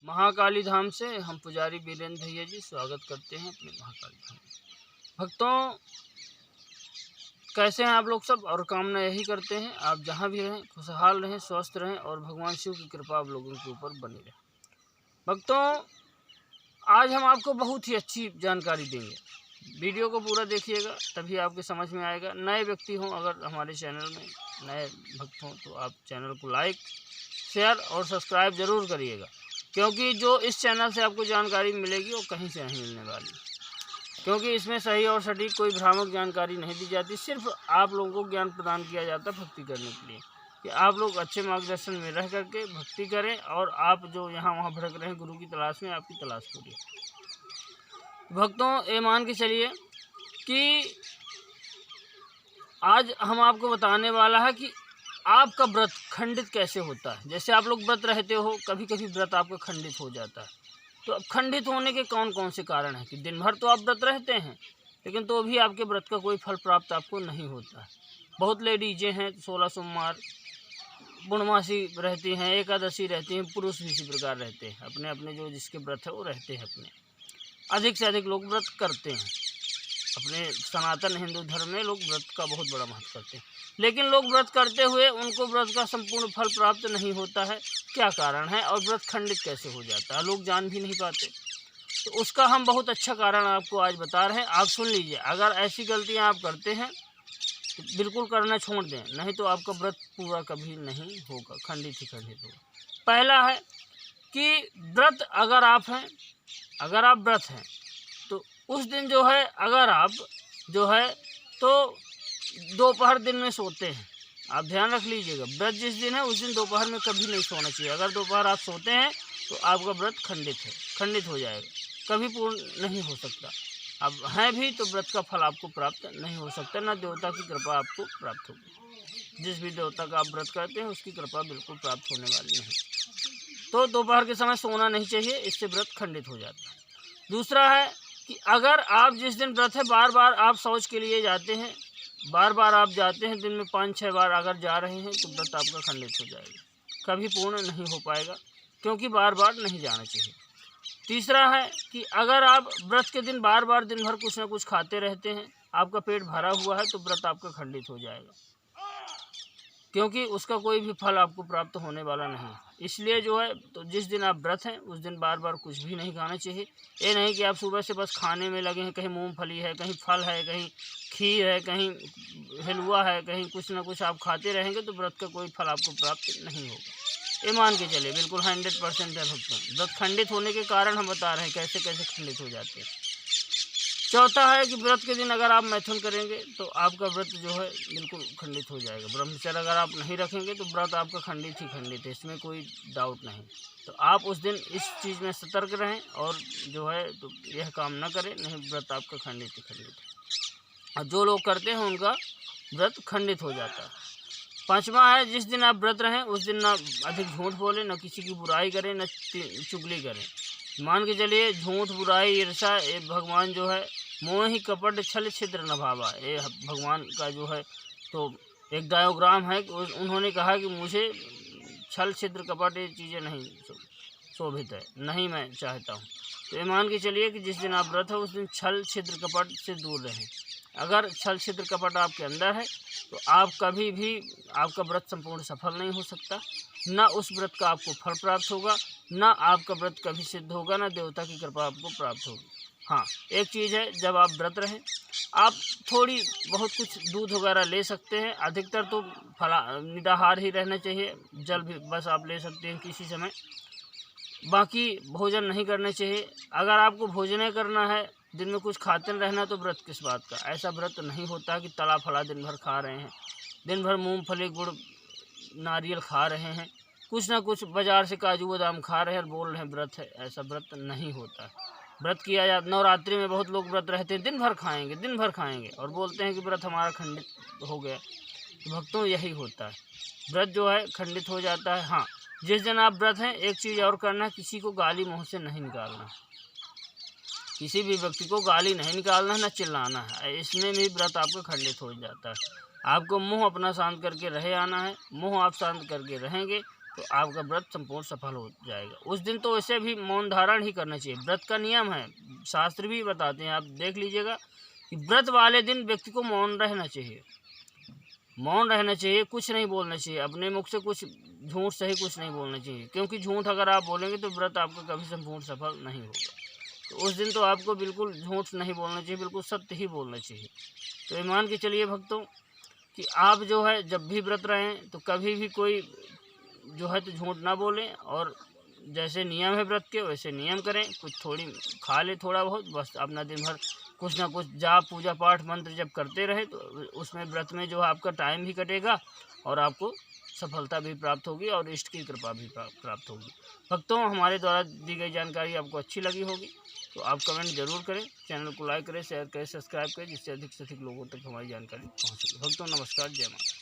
महाकाली धाम से हम पुजारी वीरेंद्र भैया जी स्वागत करते हैं अपने महाकाली धाम। भक्तों, कैसे हैं आप लोग सब? और कामना यही करते हैं आप जहां भी रहें खुशहाल रहें, स्वस्थ रहें और भगवान शिव की कृपा आप लोगों के ऊपर बनी रहे। भक्तों, आज हम आपको बहुत ही अच्छी जानकारी देंगे। वीडियो को पूरा देखिएगा तभी आपके समझ में आएगा। नए व्यक्ति हों अगर हमारे चैनल में नए भक्त हों तो आप चैनल को लाइक, शेयर और सब्सक्राइब ज़रूर करिएगा, क्योंकि जो इस चैनल से आपको जानकारी मिलेगी वो कहीं से नहीं मिलने वाली, क्योंकि इसमें सही और सटीक कोई भ्रामक जानकारी नहीं दी जाती। सिर्फ आप लोगों को ज्ञान प्रदान किया जाता है भक्ति करने के लिए, कि आप लोग अच्छे मार्गदर्शन में रह करके भक्ति करें और आप जो यहाँ वहाँ भटक रहे हैं गुरु की तलाश में, आपकी तलाश पूरी। भक्तों, ये मान के चलिए कि आज हम आपको बताने वाला है कि आपका व्रत खंडित कैसे होता है। जैसे आप लोग व्रत रहते हो, कभी कभी व्रत आपका खंडित हो जाता है। तो अब खंडित होने के कौन कौन से कारण हैं कि दिन भर तो आप व्रत रहते हैं लेकिन तो भी आपके व्रत का कोई फल प्राप्त आपको नहीं होता है। बहुत लेडीजें हैं 16 सोमवार, पूर्णमासी रहती हैं, एकादशी रहती हैं, पुरुष भी इसी प्रकार रहते हैं। अपने अपने जो जिसके व्रत है वो रहते हैं अपने। अधिक से अधिक लोग व्रत करते हैं। अपने सनातन हिंदू धर्म में लोग व्रत का बहुत बड़ा महत्व करते हैं, लेकिन लोग व्रत करते हुए उनको व्रत का संपूर्ण फल प्राप्त नहीं होता है। क्या कारण है और व्रत खंडित कैसे हो जाता है, लोग जान भी नहीं पाते। तो उसका हम बहुत अच्छा कारण आपको आज बता रहे हैं। आप सुन लीजिए। अगर ऐसी गलतियां आप करते हैं तो बिल्कुल करना छोड़ दें, नहीं तो आपका व्रत पूरा कभी नहीं होगा, खंडित ही खंडित होगा। पहला है कि व्रत अगर आप व्रत हैं तो उस दिन जो है अगर आप जो है तो दोपहर दिन में सोते हैं। आप ध्यान रख लीजिएगा, व्रत जिस दिन है उस दिन दोपहर में कभी नहीं सोना चाहिए। अगर दोपहर आप सोते हैं तो आपका व्रत खंडित हो जाएगा, कभी पूर्ण नहीं हो सकता। अब हैं भी तो व्रत का फल आपको प्राप्त नहीं हो सकता, ना देवता की कृपा आपको प्राप्त होगी। जिस भी देवता का आप व्रत करते हैं उसकी कृपा बिल्कुल प्राप्त होने वाली नहीं। तो दोपहर के समय सोना नहीं चाहिए, इससे व्रत खंडित हो जाता है। दूसरा है कि अगर आप जिस दिन व्रत है बार बार आप शौच के लिए जाते हैं, बार बार आप जाते हैं, दिन में 5-6 बार अगर जा रहे हैं तो व्रत आपका खंडित हो जाएगा, कभी पूर्ण नहीं हो पाएगा, क्योंकि बार बार नहीं जाना चाहिए। तीसरा है कि अगर आप व्रत के दिन बार बार दिन भर कुछ ना कुछ खाते रहते हैं, आपका पेट भरा हुआ है, तो व्रत आपका खंडित हो जाएगा, क्योंकि उसका कोई भी फल आपको प्राप्त होने वाला नहीं। इसलिए जो है तो जिस दिन आप व्रत हैं उस दिन बार बार कुछ भी नहीं खाना चाहिए। ये नहीं कि आप सुबह से बस खाने में लगे हैं, कहीं मूंगफली है, कहीं फल है, कहीं खीर है, कहीं हलवा है, कहीं कुछ ना कुछ आप खाते रहेंगे तो व्रत का कोई फल आपको प्राप्त नहीं होगा। ये मान के चलिए बिल्कुल 100% है भक्तों। व्रत खंडित होने के कारण हम बता रहे हैं कैसे कैसे खंडित हो जाते हैं। चौथा है कि व्रत के दिन अगर आप मैथुन करेंगे तो आपका व्रत जो है बिल्कुल खंडित हो जाएगा। ब्रह्मचर्य अगर आप नहीं रखेंगे तो व्रत आपका खंडित ही खंडित है, इसमें कोई डाउट नहीं। तो आप उस दिन इस चीज़ में सतर्क रहें और जो है तो यह काम ना करें, नहीं व्रत आपका खंडित ही खंडित है। और जो लोग करते हैं उनका व्रत खंडित हो जाता है। पाँचवा है जिस दिन आप व्रत रहें उस दिन ना अधिक झूठ बोलें, न किसी की बुराई करें, न चुगली करें। मान के चलिए झूठ, बुराई, ईर्षा, ये भगवान जो है मोह ही कपट छल छिद्र न भावा, ये भगवान का जो है तो एक डायोग्राम है। उन्होंने कहा कि मुझे छल छिद्र कपट ये चीज़ें नहीं शोभित है, नहीं मैं चाहता हूँ। तो ये मान के चलिए कि जिस दिन आप व्रत है उस दिन छल छिद्र कपट से दूर रहें। अगर छल छिद्र कपट आपके अंदर है तो आप कभी भी आपका व्रत संपूर्ण सफल नहीं हो सकता, ना उस व्रत का आपको फल प्राप्त होगा, ना आपका व्रत कभी सिद्ध होगा, ना देवता की कृपा आपको प्राप्त होगी। हाँ, एक चीज़ है, जब आप व्रत रहें आप थोड़ी बहुत कुछ दूध वगैरह ले सकते हैं। अधिकतर तो निराहार ही रहना चाहिए, जल भी बस आप ले सकते हैं किसी समय, बाकी भोजन नहीं करना चाहिए। अगर आपको भोजन करना है, दिन में कुछ खाते रहना, तो व्रत किस बात का? ऐसा व्रत नहीं होता कि तला फला दिन भर खा रहे हैं, दिन भर मूंगफली गुड़ नारियल खा रहे हैं, कुछ ना कुछ बाजार से काजू बादाम खा रहे हैं और बोल रहे हैं व्रत है। ऐसा व्रत नहीं होता है। व्रत किया जाता, नवरात्रि में बहुत लोग व्रत रहते हैं, दिन भर खाएंगे और बोलते हैं कि व्रत हमारा खंडित हो गया। तो भक्तों यही होता है, व्रत जो है खंडित हो जाता है। हाँ, जिस दिन आप व्रत हैं एक चीज़ और करना है, किसी को गाली मुँह से नहीं निकालना, किसी भी व्यक्ति को गाली नहीं निकालना है, न चिल्लाना है। इसमें भी व्रत आपका खंडित हो जाता है। आपको मुंह अपना शांत करके रहे आना है। मुंह आप शांत करके रहेंगे तो आपका व्रत संपूर्ण सफल हो जाएगा। उस दिन तो वैसे भी मौन धारण ही करना चाहिए, व्रत का नियम है, शास्त्र भी बताते हैं, आप देख लीजिएगा कि व्रत वाले दिन व्यक्ति को मौन रहना चाहिए, मौन रहना चाहिए, कुछ नहीं बोलना चाहिए, अपने मुख से कुछ झूठ सही कुछ नहीं बोलना चाहिए, क्योंकि झूठ अगर आप बोलेंगे तो व्रत आपका कभी संपूर्ण सफल नहीं होगा। तो उस दिन तो आपको बिल्कुल झूठ नहीं बोलना चाहिए, बिल्कुल सत्य ही बोलना चाहिए। तो ये मान के चलिए भक्तों कि आप जो है जब भी व्रत रहें तो कभी भी कोई जो है तो झूठ ना बोलें, और जैसे नियम है व्रत के वैसे नियम करें, कुछ थोड़ी खा ले थोड़ा बहुत, बस अपना दिन भर कुछ ना कुछ जाप पूजा पाठ मंत्र जब करते रहे तो उसमें व्रत में जो है आपका टाइम भी कटेगा और आपको सफलता भी प्राप्त होगी और इष्ट की कृपा भी प्राप्त होगी। भक्तों, हमारे द्वारा दी गई जानकारी आपको अच्छी लगी होगी तो आप कमेंट जरूर करें, चैनल को लाइक करें, शेयर करें, सब्सक्राइब करें, जिससे अधिक से अधिक लोगों तक हमारी जानकारी पहुँच सके। भक्तों नमस्कार, जय माता।